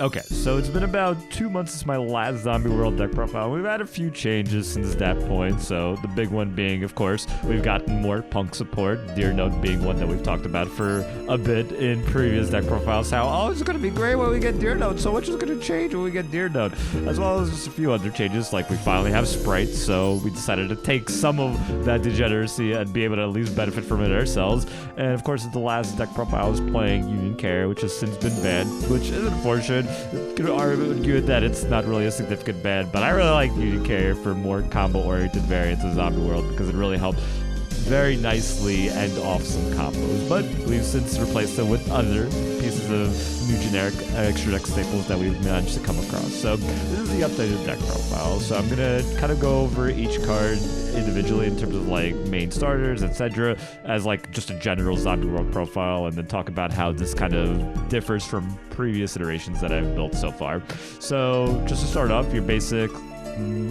Okay, so it's been about 2 months since my last Zombie World deck profile. We've had a few changes since that point, so the big one being, of course, we've gotten more P.U.N.K support, Deer Note being one that we've talked about for a bit in previous deck profiles, how, oh, it's gonna be great when we get Deer Note, so much is gonna change when we get Deer Note, as well as just a few other changes, like we finally have Sprites, so we decided to take some of that degeneracy and be able to at least benefit from it ourselves, and of course, the last deck profile I was playing P.U.N.K, which has since been banned, which is unfortunate. Could argue that it's not really a significant ban, but I really like P.U.N.K for more combo-oriented variants of Zombie World because it really helped very nicely end off some combos. But we've since replaced them with other pieces of new generic extra deck staples that we've managed to come across. So this is the updated deck profile. So I'm gonna kind of go over each card individually in terms of like main starters, etc., as like just a general Zombie World profile, and then talk about how this kind of differs from previous iterations that I've built so far. So just to start off, your basic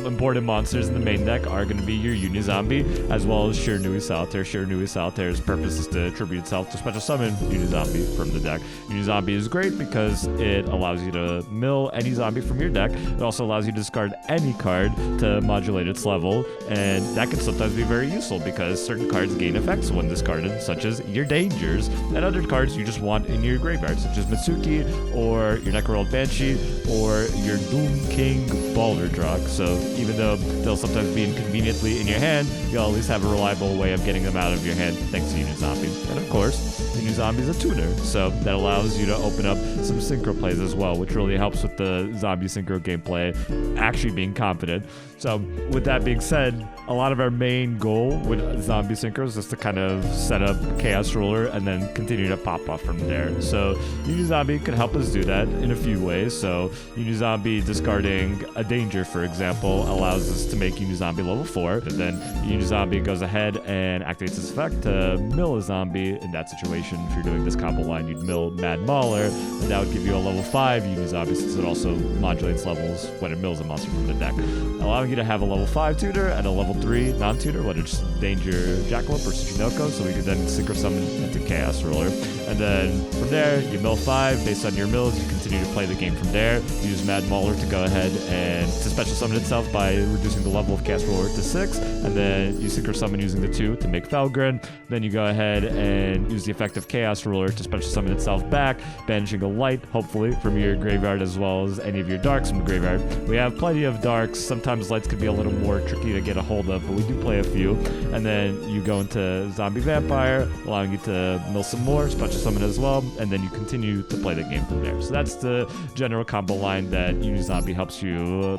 important monsters in the main deck are going to be your Uni-Zombie, as well as Shiranui Solitaire. Shiranui Solitaire's purpose is to tribute itself to special summon Uni-Zombie from the deck. Uni-Zombie is great because it allows you to mill any zombie from your deck. It also allows you to discard any card to modulate its level, and that can sometimes be very useful because certain cards gain effects when discarded, such as your Dangers, and other cards you just want in your graveyard, such as Mitsuki, or your Necroworld Banshee, or your Doom King Balder-Drog. So even though they'll sometimes be inconveniently in your hand, you'll at least have a reliable way of getting them out of your hand thanks to Uni-Zombie. And of course, Uni-Zombie is a tuner, so that allows you to open up some synchro plays as well, which really helps with the zombie synchro gameplay actually being confident. So with that being said, a lot of our main goal with zombie synchros is to kind of set up Chaos Ruler and then continue to pop off from there. So Uni-Zombie can help us do that in a few ways. So Uni-Zombie discarding a Danger, for example, allows us to make Uni-Zombie level 4, and then Uni-Zombie goes ahead and activates its effect to mill a zombie. In that situation, if you're doing this combo line, you'd mill Mad Mauler, and that would give you a level 5 Uni-Zombie since it also modulates levels when it mills a monster from the deck, allowing you to have a level 5 tutor and a level 3 non-tutor, whether it's Danger Jackalope or Tsuchinoko, so we could then synchro summon into Chaos Ruler. And then from there, you mill 5. Based on your mills, you continue to play the game from there. Use Mad Mauler to go ahead and to special summon itself by reducing the level of Chaos Ruler to 6, and then you synchro summon using the 2 to make Felgrin. Then you go ahead and use the effect of Chaos Ruler to special summon itself back, banishing a light, hopefully, from your graveyard as well as any of your darks from the graveyard. We have plenty of darks. Sometimes lights could be a little more tricky to get a hold of, but we do play a few. And then you go into Zombie Vampire, allowing you to mill some more, special summon as well, and then you continue to play the game from there. So that's the general combo line that Uni-Zombie helps you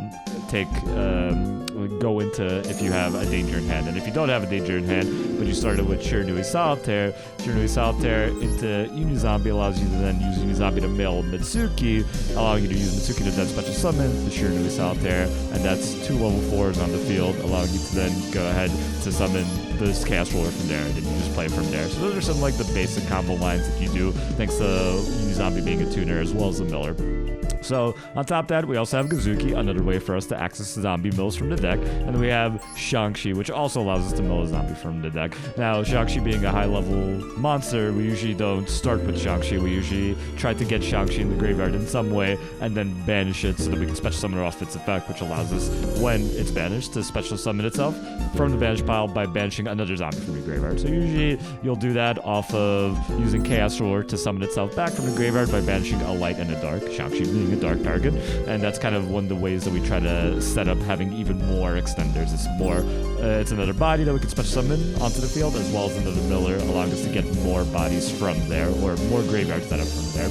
go into if you have a Danger in hand. And if you don't have a Danger in hand, but you started with Shiranui Solitaire into Uni-Zombie allows you to then use Uni-Zombie to mill Mitsuki, allowing you to use Mitsuki to then special summon the Shiranui Solitaire, and that's 2 level 4s on the field, allowing you to then go ahead to summon this Chaos Ruler from there, and then you just play from there. So those are some like the basic combo lines that you do, thanks to Uni-Zombie being a tuner as well as the miller. So on top of that, we also have Gazuki, another way for us to access zombie mills from the deck. And then we have Shang-Chi, which also allows us to mill a zombie from the deck. Now, Shang-Chi being a high-level monster, we usually don't start with Shang-Chi. We usually try to get Shang-Chi in the graveyard in some way and then banish it so that we can special summon it off its effect, which allows us, when it's banished, to special summon itself from the banish pile by banishing another zombie from your graveyard. So usually you'll do that off of using Chaos Ruler to summon itself back from the graveyard by banishing a light and a dark, Shang-Chi being a dark target, and that's kind of one of the ways that we try to set up having even more extenders. It's another body that we can special summon onto the field, as well as another miller, allowing us to get more bodies from there, or more graveyard setup from there.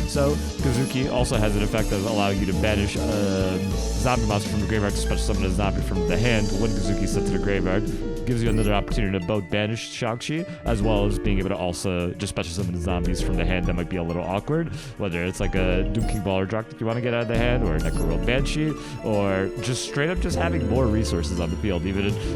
So Gazuki also has an effect of allowing you to banish a zombie monster from the graveyard to special summon a zombie from the hand when Gazuki is sent to the graveyard. Gives you another opportunity to both banish Shang-Chi, as well as being able to also just special summon zombies from the hand that might be a little awkward, whether it's like a Doom King Balder-Drog that you want to get out of the hand, or a Necroworld Banshee, or just straight up just having more resources on the field.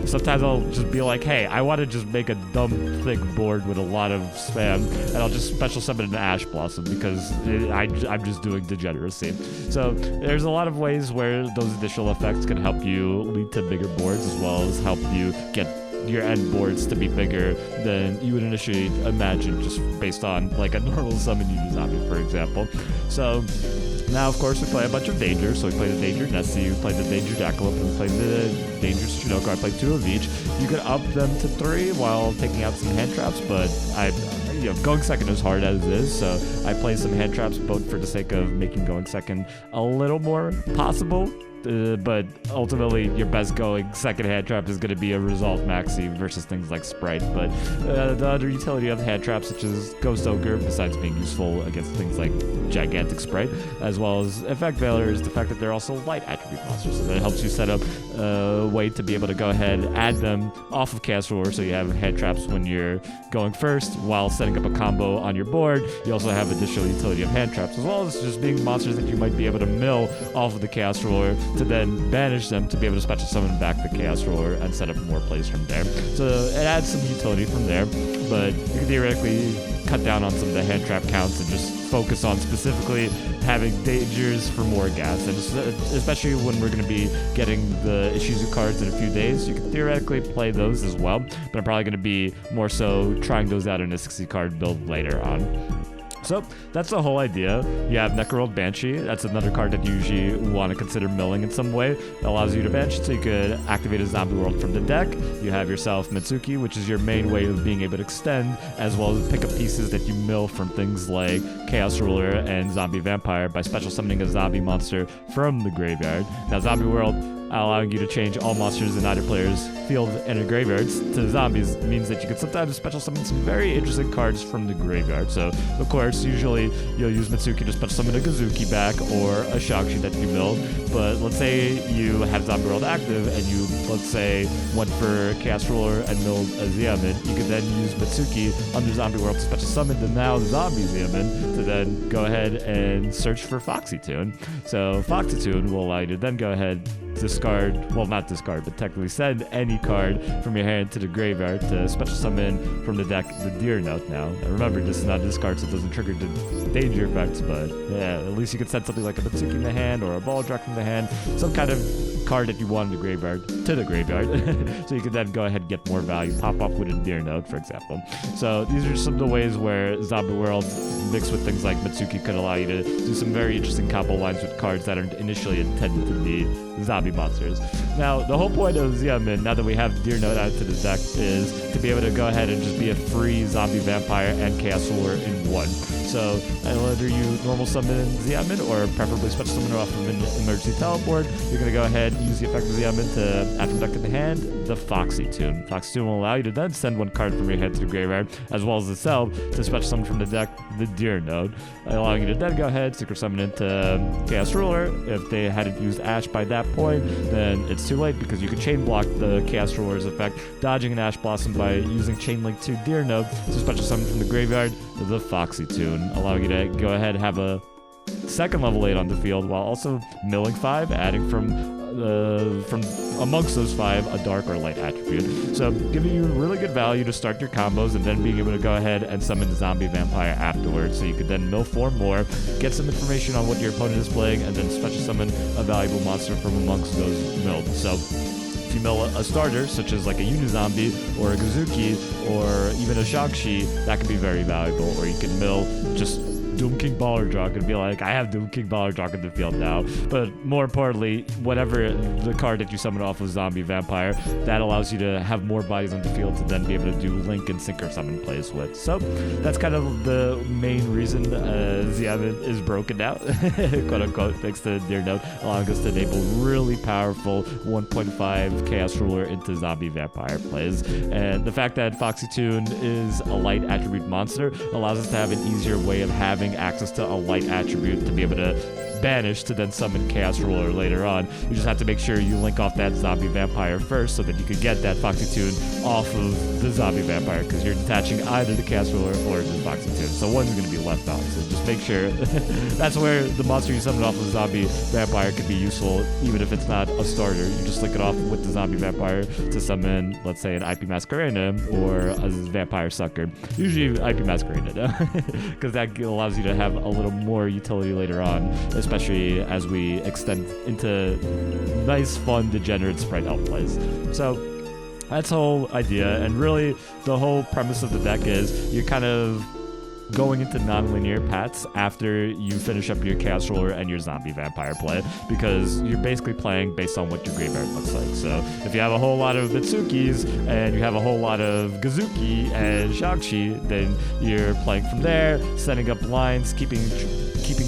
Sometimes I'll just be like, hey, I want to just make a dumb, thick board with a lot of spam, and I'll just special summon an Ash Blossom because I'm just doing degeneracy. So there's a lot of ways where those additional effects can help you lead to bigger boards, as well as help you get your end boards to be bigger than you would initially imagine just based on like a normal summon Uni-Zombie, for example. So Now, of course, we play a bunch of dangers. So we play the Danger Nessie, we play the Danger Jackalope, and we play the Dangerous Chinook. I play 2 of each. You could up them to 3 while taking out some hand traps, but going second is hard as is, so I play some hand traps both for the sake of making going second a little more possible. But ultimately, your best going second hand trap is going to be a Resolve Maxi versus things like Sprite. But the other utility of hand traps, such as Ghost Ogre, besides being useful against things like Gigantic Sprite, as well as Effect Veiler, is the fact that they're also light attribute monsters. So that helps you set up a way to be able to go ahead and add them off of Chaos Roller, so you have hand traps when you're going first, while setting up a combo on your board. You also have additional utility of hand traps, as well as just being monsters that you might be able to mill off of the Chaos Roller to then banish them to be able to special summon back the Chaos Roller and set up more plays from there. So it adds some utility from there, but you can theoretically cut down on some of the hand trap counts and just focus on specifically having dangers for more gas. And especially when we're going to be getting the Ishizu cards in a few days, you can theoretically play those as well, but I'm probably going to be more so trying those out in a 60 card build later on. So that's the whole idea. You have Necroworld Banshee. That's another card that you usually want to consider milling in some way. It allows you to Banshee, so you could activate a Zombie World from the deck. You have yourself Mitsuki, which is your main way of being able to extend, as well as pick up pieces that you mill from things like Chaos Ruler and Zombie Vampire by special summoning a zombie monster from the graveyard. Now, Zombie World, allowing you to change all monsters in either player's field and in graveyards to zombies, means that you can sometimes special summon some very interesting cards from the graveyard. So, of course, usually you'll use Mitsuki to special summon a Gazuki back or a Shang-Chi that you milled. But let's say you have Zombie World active and you, let's say, went for Chaos Ruler and milled a Xiamen. You could then use Mitsuki under Zombie World to special summon the now zombie Xiamen to then go ahead and search for Foxy Tune. So Foxy Tune will allow you to then go ahead, discard, well, not discard, but technically send any card from your hand to the graveyard to special summon from the deck the Deer Note now. And remember, this is not a discard, so it doesn't trigger the danger effects, but yeah, at least you could send something like a Mitsuki in the hand or a Baldrak from the hand, some kind of card that you want in the graveyard to the graveyard. So you could then go ahead and get more value, pop off with a Deer Note, for example. So these are some of the ways where Zombie World mixed with things like Mitsuki could allow you to do some very interesting combo lines with cards that are initially intended to be zombie monsters. Now, the whole point of Xiamen, now that we have Deer Note out to the deck, is to be able to go ahead and just be a free zombie vampire and Chaos Ruler in one. So whether you normal summon Xiamen or preferably special summon off of an emergency teleport, you're going to go ahead and use the effect of Xiamen to add from deck to the hand the Foxy Tune. Foxy Tune will allow you to then send one card from your hand to the graveyard, as well as itself to special summon from the deck the Deer Note, allowing you to then go ahead, secret summon into Chaos Ruler. If they hadn't used Ash by that point, then it's too late because you can chain block the Chaos Ruler's effect, dodging an Ash Blossom by using Chain Link to Deer Note to special summon from the graveyard the Foxy Tune, allowing you to go ahead and have a second level 8 on the field while also milling 5, adding from amongst those 5 a dark or light attribute. So giving you really good value to start your combos and then being able to go ahead and summon the zombie vampire afterwards, so you could then mill 4 more, get some information on what your opponent is playing, and then special summon a valuable monster from amongst those milled. So if you mill a starter, such as like a Unizombie or a Gazuki or even a Shang-Chi, that could be very valuable. Or you can mill just Doom King Baller Jock and be like, I have Doom King Baller Jock in the field now. But more importantly, whatever the card that you summon off of Zombie Vampire, that allows you to have more bodies on the field to then be able to do Link and Synchro Summon plays with. So that's kind of the main reason Xiamen is broken out, quote unquote, thanks to Deer Note, allowing us to enable really powerful 1.5 Chaos Ruler into Zombie Vampire plays. And the fact that Foxy Tune is a light attribute monster allows us to have an easier way of having access to a light attribute to be able to banish to then summon Chaos Ruler later on. You just have to make sure you link off that Zombie Vampire first so that you could get that Foxy Tune off of the Zombie Vampire, because you're detaching either the Chaos Ruler or the Foxy Tune. So one's going to be left on. So just make sure that's where the monster you summon off of the Zombie Vampire could be useful, even if it's not a starter. You just link it off with the Zombie Vampire to summon, let's say, an IP Masquerena or a Vampire Sucker. Usually IP Masquerena, because that allows you to have a little more utility later on, especially as we extend into nice, fun, degenerate sprite elf plays. So that's the whole idea, and really the whole premise of the deck is you're kind of going into non-linear paths after you finish up your Chaos Ruler and your Zombie Vampire play, because you're basically playing based on what your graveyard looks like. So if you have a whole lot of Mitsukis and you have a whole lot of Gazuki and Shang-Chi, then you're playing from there, setting up lines, keeping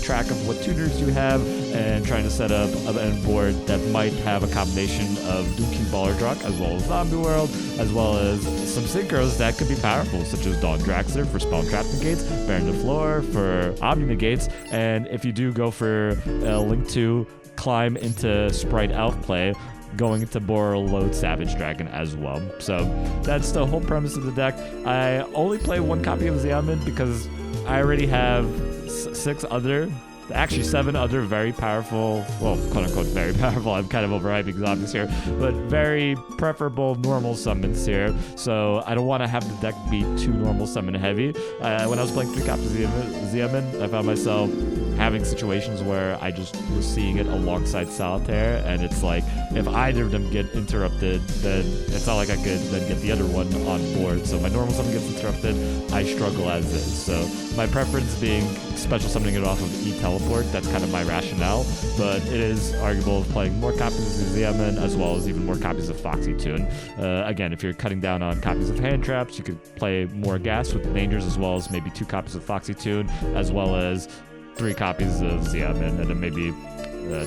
track of what tuners you have, and trying to set up a board that might have a combination of Doom King Baller Druck as well as Zombie World, as well as some synchros that could be powerful, such as Dawn Draxler for Spell Trap Negates, Baron de Fleur for Omni Negates, and if you do go for Link 2, climb into Sprite Elf play, going into Borreload Savage Dragon as well. So that's the whole premise of the deck. I only play one copy of Xiamen because I already have 7 other very powerful, well, quote-unquote very powerful, I'm kind of overhyping zombies here, but very preferable normal summons here, so I don't want to have the deck be too normal summon heavy. When I was playing 3 copies of Xiamen, I found myself having situations where I just was seeing it alongside Solitaire, and it's like, if either of them get interrupted, then it's not like I could then get the other one on board. So my normal summon gets interrupted, I struggle as is. So my preference being special summoning it off of E-Teleport, that's kind of my rationale, but it is arguable of playing more copies of Xiamen as well as even more copies of Foxy Tune. Again, if you're cutting down on copies of Hand Traps, you could play more Gas with Dangers, as well as maybe 2 copies of Foxy Tune, as well as 3 copies of Xiamen, and then maybe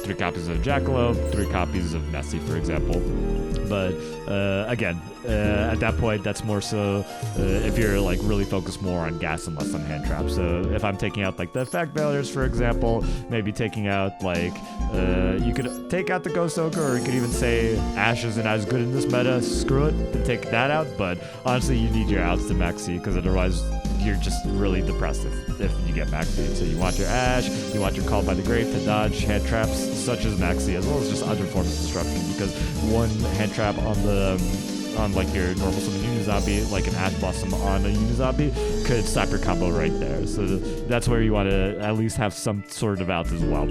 3 copies of Jackalope, 3 copies of Nessie, for example. But again, at that point, that's more so if you're like really focused more on Gas and less on Hand Traps. So if I'm taking out like the effect failures, for example, maybe taking out like you could take out the Ghost Ogre, or you could even say Ash isn't as good in this meta, screw it, and take that out. But honestly, you need your outs to max C, because otherwise you're just really depressed if you get max C. So you want your Ash, you want your Call by the Grave to dodge hand traps such as max C, as well as just other forms of disruption, because one hand trap on like your normal summon Unizombie, like an Ash Blossom on a Unizombie, could stop your combo right there. So that's where you want to at least have some sort of outs as well.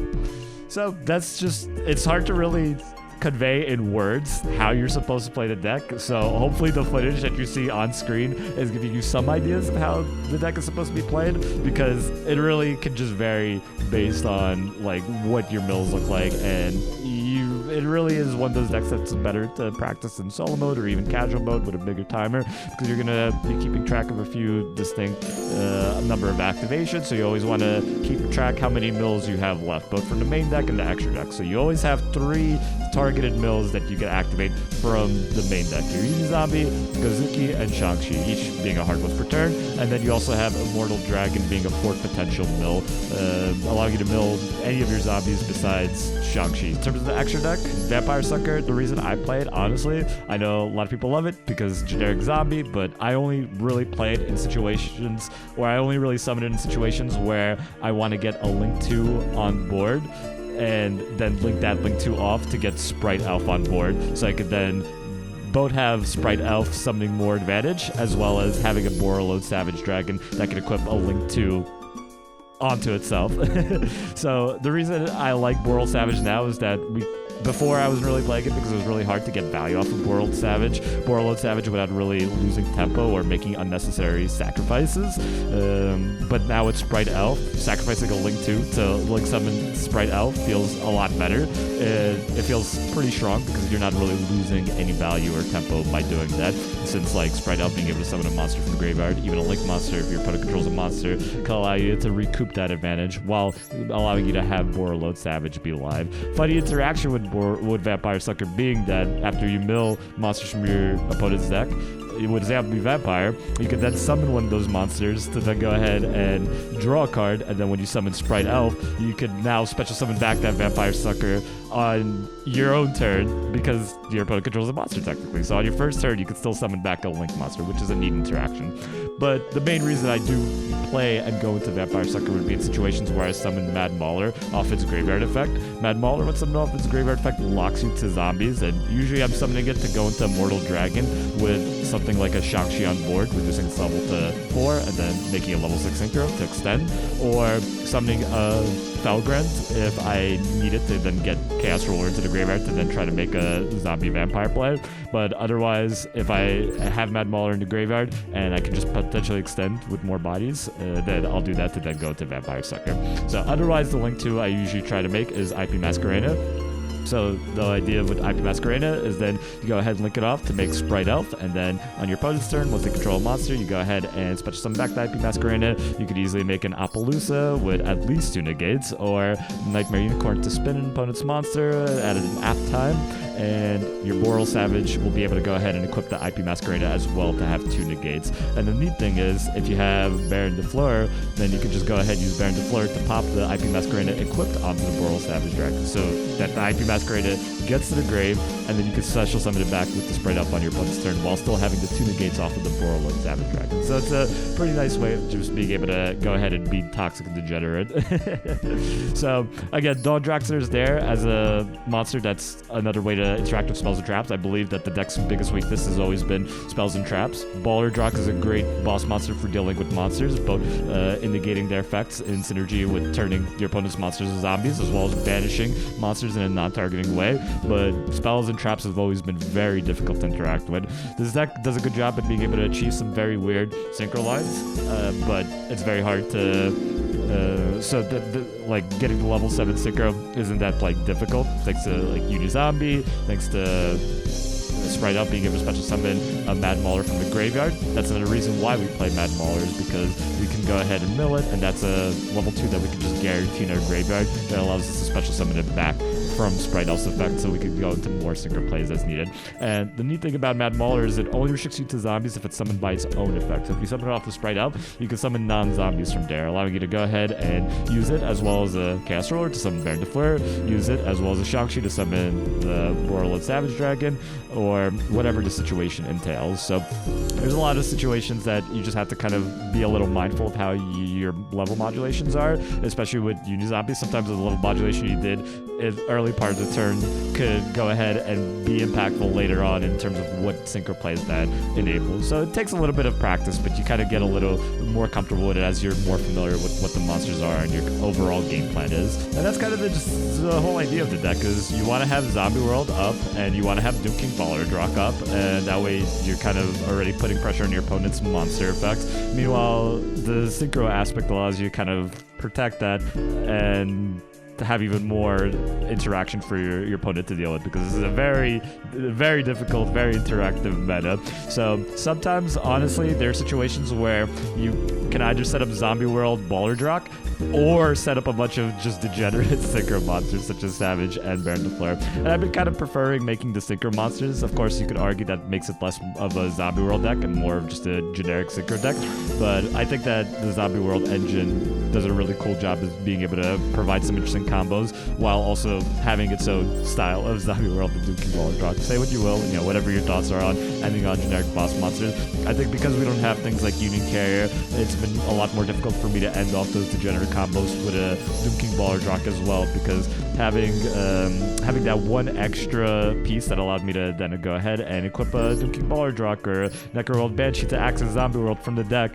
So that's just, it's hard to really convey in words how you're supposed to play the deck, so hopefully the footage that you see on screen is giving you some ideas of how the deck is supposed to be played, because it really can just vary based on like what your mills look like, and it really is one of those decks that's better to practice in solo mode or even casual mode with a bigger timer, because you're gonna be keeping track of a few distinct number of activations, so you always want to keep track how many mills you have left, both from the main deck and the extra deck. So you always have 3 targeted mills that you can activate from the main deck: your Unizombie, Gazuki, and Shang-Chi, each being a hard one per turn, and then you also have Immortal Dragon being a 4th potential mill, allowing you to mill any of your zombies besides Shang-Chi. In terms of the extra deck, Vampire Sucker, the reason I play it, honestly, I know a lot of people love it because generic zombie, but I only really play it in situations, or I only really summon it in situations where I want to get a Link 2 on board, and then link that Link 2 off to get Sprite Elf on board, so I could then both have Sprite Elf summoning more advantage, as well as having a Borreload Savage Dragon that can equip a Link 2 onto itself. So the reason I like Borreload Savage now is that before I was really playing it because it was really hard to get value off of Borreload Savage without really losing tempo or making unnecessary sacrifices. But now with Sprite Elf, sacrificing a Link 2 to Link summon Sprite Elf feels a lot better. It feels pretty strong because you're not really losing any value or tempo by doing that, since like Sprite Elf being able to summon a monster from the graveyard, even a Link monster if your opponent controls a monster, can allow you to recoup that advantage while allowing you to have Borreload Savage be live. Funny interaction with Vampire Sucker being that after you mill monsters from your opponent's deck, with Zombie Vampire, you can then summon one of those monsters to then go ahead and draw a card, and then when you summon Sprite Elf, you can now special summon back that Vampire Sucker on your own turn because your opponent controls a monster technically. So on your first turn, you can still summon back a Link monster, which is a neat interaction. But the main reason I do play and go into Vampire Sucker would be in situations where I summon Mad Mauler off its graveyard effect. Mad Mauler, when summoned off its graveyard effect, locks you to zombies, and usually I'm summoning it to go into Immortal Dragon with something something like a Shang-Chi on board, reducing its level to 4, and then making a level 6 synchro to extend, or summoning a Felgrand if I need it to then get Chaos Ruler into the graveyard to then try to make a zombie vampire play. But otherwise, if I have Mad Mauler in the graveyard and I can just potentially extend with more bodies, then I'll do that to then go to Vampire Sucker. So otherwise, the link 2 I usually try to make is IP Masquerena. So the idea with IP Masquerena is then you go ahead and link it off to make Sprite Elf, and then on your opponent's turn, once they control a monster, you go ahead and special summon back to IP Masquerena. You could easily make an Appaloosa with at least 2 negates, or Nightmare Unicorn to spin an opponent's monster at an app time, and your Boral Savage will be able to go ahead and equip the IP Masquerena as well to have 2 negates. And the neat thing is, if you have Baron de Fleur, then you can just go ahead and use Baron de Fleur to pop the IP Masquerena equipped onto the Boral Savage Dragon, so that the IP Masquerena gets to the grave, and then you can special summon it back with the Sprite Up on your opponent's turn while still having the 2 negates off of the Boral Savage Dragon. So it's a pretty nice way of just being able to go ahead and beat Toxic and Degenerate. So again, Dawn Draxler is there as a monster that's another way to interact with spells and traps. I believe that the deck's biggest weakness has always been spells and traps. Baller Drock is a great boss monster for dealing with monsters, both negating their effects in synergy with turning your opponent's monsters into zombies, as well as banishing monsters in a non-targeting way. But spells and traps have always been very difficult to interact with. This deck does a good job at being able to achieve some very weird synchro lines, but it's very hard to so like getting the level 7 synchro isn't that like difficult, thanks to like Unizombie, thanks to Sprite Up being able to special summon a Mad Mauler from the graveyard. That's another reason why we play Mad Mauler, is because we can go ahead and mill it, and that's a level 2 that we can just guarantee in our graveyard that allows us to special summon it back from Sprite Elf's effect, so we can go into more synchro plays as needed. And the neat thing about Mad Mauler is it only restricts you to zombies if it's summoned by its own effect. So if you summon it off the Sprite Elf, you can summon non-zombies from there, allowing you to go ahead and use it as well as a Chaos Roller to summon Baron de Fleur, use it as well as a Shang-Chi to summon the Boral Savage Dragon, or whatever the situation entails. So there's a lot of situations that you just have to kind of be a little mindful of how your level modulations are, especially with Unizombie. Sometimes the level modulation you did in early part of the turn could go ahead and be impactful later on in terms of what synchro plays that enables. So it takes a little bit of practice, but you kind of get a little more comfortable with it as you're more familiar with what the monsters are and your overall game plan is. And that's kind of just the whole idea of the deck, is you want to have Zombie World up, and you want to have Doom King Baller Drock up, and that way you're kind of already putting pressure on your opponent's monster effects. Meanwhile, the synchro aspect allows you to kind of protect that and to have even more interaction for your opponent to deal with, because this is a very, very difficult, very interactive meta. So sometimes, honestly, there are situations where you can either set up Zombie World Baller Drock, or set up a bunch of just degenerate synchro monsters such as Savage and Baron de Fleur. And I've been kind of preferring making the synchro monsters. Of course, you could argue that makes it less of a Zombie World deck and more of just a generic synchro deck, but I think that the Zombie World engine does a really cool job of being able to provide some interesting combos while also having its own style of Zombie World and Doom King Baller Drock. Say what you will, whatever your thoughts are on ending on generic boss monsters. I think because we don't have things like Union Carrier, it's been a lot more difficult for me to end off those degenerate combos with a Doom King Baller Drock as well, because having that one extra piece that allowed me to then go ahead and equip a Doom King Baller Drock or Necro World Banshee to access Zombie World from the deck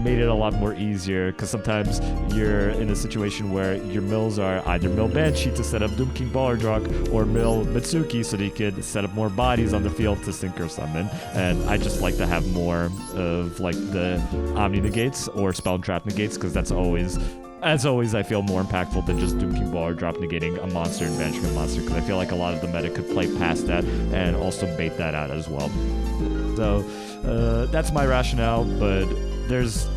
made it a lot more easier, because sometimes you're in a situation where your mills are either mill Banshee to set up Doom King Baller Drock, or mill Mitsuki so that you could set up more bodies on the field to synchro summon. And I just like to have more of like the Omni negates or Spell and Trap negates, because that's always, as always, I feel more impactful than just Doom King Baller Drop negating a monster and banishing a monster, because I feel like a lot of the meta could play past that and also bait that out as well. So that's my rationale, but there's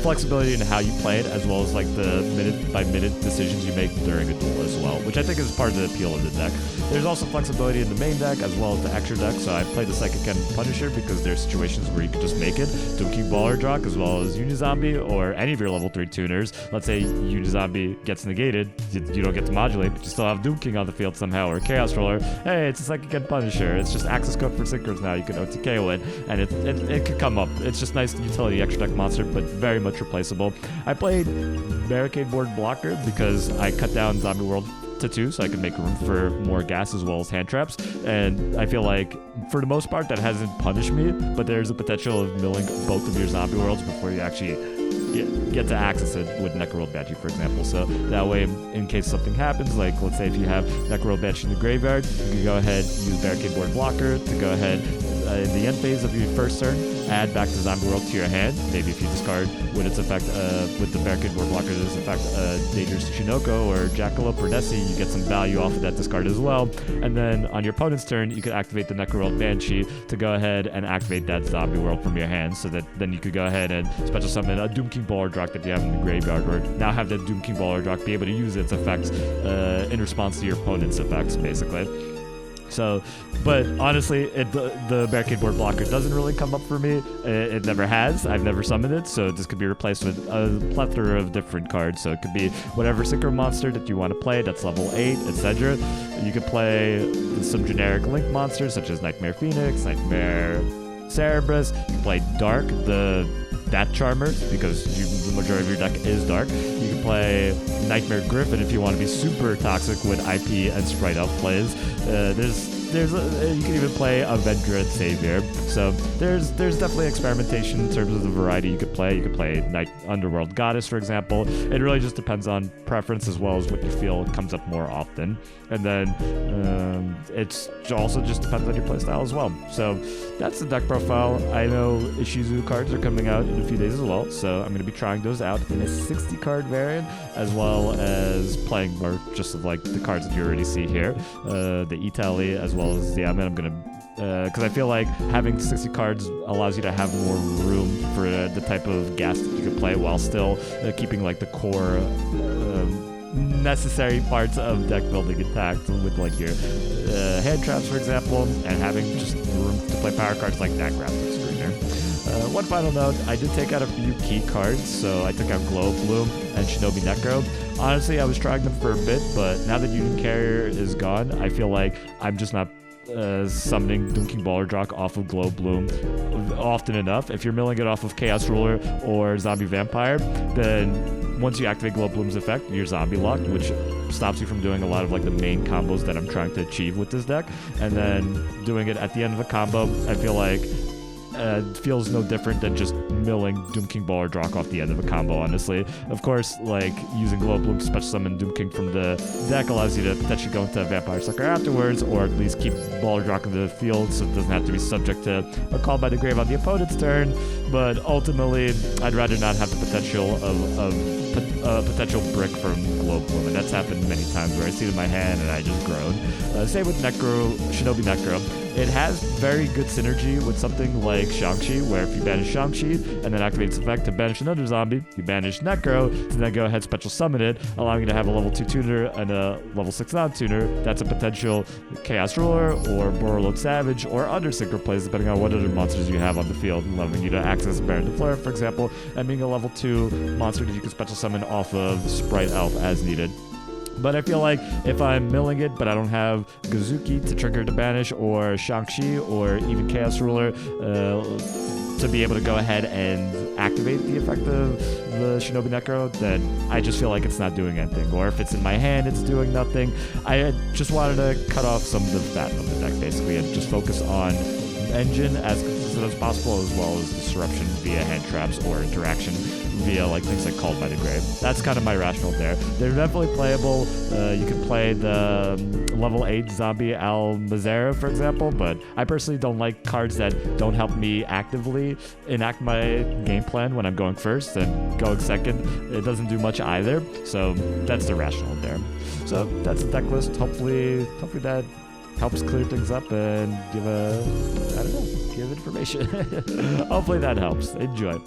flexibility in how you play it, as well as like the minute-by-minute decisions you make during a duel as well, which I think is part of the appeal of the deck. There's also flexibility in the main deck as well as the extra deck, so I play the Psychic and Punisher because there's situations where you can just make it Doom King Baller Drock as well as Unizombie or any of your level 3 tuners. Let's say Unizombie gets negated, you don't get to modulate, but you still have Doom King on the field somehow, or Chaos Roller. Hey, it's a Psychic and Punisher. It's just access code for synchros now. You can OTK with, and it could come up. It's just nice utility extra deck monster, but very much replaceable. I played Barricade Board Blocker because I cut down Zombie World to 2 so I can make room for more gas as well as hand traps. And I feel like for the most part that hasn't punished me, but there's a potential of milling both of your zombie worlds before you actually get to access it with Necroworld Banshee, for example. So that way, in case something happens, like let's say if you have Necroworld Banshee in the graveyard, you can go ahead, use Barricade Board Blocker to go ahead in the end phase of your first turn, add back the Zombie World to your hand. Maybe if you discard with its effect, with the Barricade Board Blocker, there's effect Dangerous Shinoko or Jackalope or Nessie, you get some value off of that discard as well. And then on your opponent's turn, you could activate the Necroworld Banshee to go ahead and activate that Zombie World from your hand, so that then you could go ahead and special summon a Doom King Baller Drock that you have in the graveyard, or now have that Doom King Baller Drock be able to use its effects in response to your opponent's effects, basically. So, but honestly, the Barricade Board Blocker doesn't really come up for me. It never has. I've never summoned it, so this could be replaced with a plethora of different cards. So it could be whatever synchro monster that you want to play that's level 8, etc. You could play some generic Link monsters such as Nightmare Phoenix, Nightmare Cerberus. You can play Dark, that Charmer, because the majority of your deck is Dark. You can play Nightmare Griffin if you want to be super toxic with IP and Sprite Elf plays. You can even play Avenger and Savior. So there's definitely experimentation in terms of the variety you could play. You could play Underworld Goddess, for example. It really just depends on preference as well as what you feel comes up more often. And then it's also just depends on your playstyle as well. So that's the deck profile. I know Ishizu cards are coming out in a few days as well, so I'm going to be trying those out in a 60 card variant, as well as playing more just like the cards that you already see here, the Italy as well as the I'm going to because I feel like having 60 cards allows you to have more room for the type of gas that you can play while still keeping like the core necessary parts of deck building intact, with like your hand traps, for example, and having just room to play power cards like that graphic screener. One final note, I did take out a few key cards, so I took out Glow Bloom and Shinobi Necro. Honestly, I was trying them for a bit, but now that Union Carrier is gone, I feel like I'm just not summoning Doom King Baller Drock off of Glow Bloom often enough. If you're milling it off of Chaos Ruler or Zombie Vampire, then once you activate Glow Bloom's effect, you're zombie locked, which stops you from doing a lot of like the main combos that I'm trying to achieve with this deck. And then doing it at the end of a combo, I feel like feels no different than just milling Doom King Baller Drock off the end of a combo, honestly. Of course, like using Glow Bloom to special summon Doom King from the deck allows you to potentially go into Vampire Sucker afterwards, or at least keep Baller Drock in the field so it doesn't have to be subject to a call by the grave on the opponent's turn. But ultimately, I'd rather not have the potential of potential brick from Glow Bloom, and that's happened many times where I see it in my hand and I just groan. Same with Shinobi Necro. It has very good synergy with something like Shang-Chi, where if you banish Shang-Chi and then activate its effect to banish another zombie, you banish Necro to then go ahead and special summon it, allowing you to have a level 2 tuner and a level 6 non-tuner. That's a potential Chaos Ruler or Borderlord Savage or other synchro plays, depending on what other monsters you have on the field, allowing you to access Baron de Fleur, for example, and being a level 2 monster that you can special summon off of Sprite Elf as needed. But I feel like if I'm milling it, but I don't have Gazuki to trigger to banish, or Shang-Chi, or even Chaos Ruler to be able to go ahead and activate the effect of the Shinobi Necro, then I just feel like it's not doing anything. Or if it's in my hand, it's doing nothing. I just wanted to cut off some of the fat of the deck, basically, and just focus on engine as consistent as possible, as well as disruption via hand traps or interaction via like things like Called by the Grave. That's kind of my rationale there. They're definitely playable. You can play the level 8 zombie Al Mazera, for example, but I personally don't like cards that don't help me actively enact my game plan when I'm going first, and going second, it doesn't do much either. So that's the rationale there. So that's the deck list. Hopefully that helps clear things up and give information. Hopefully that helps. Enjoy.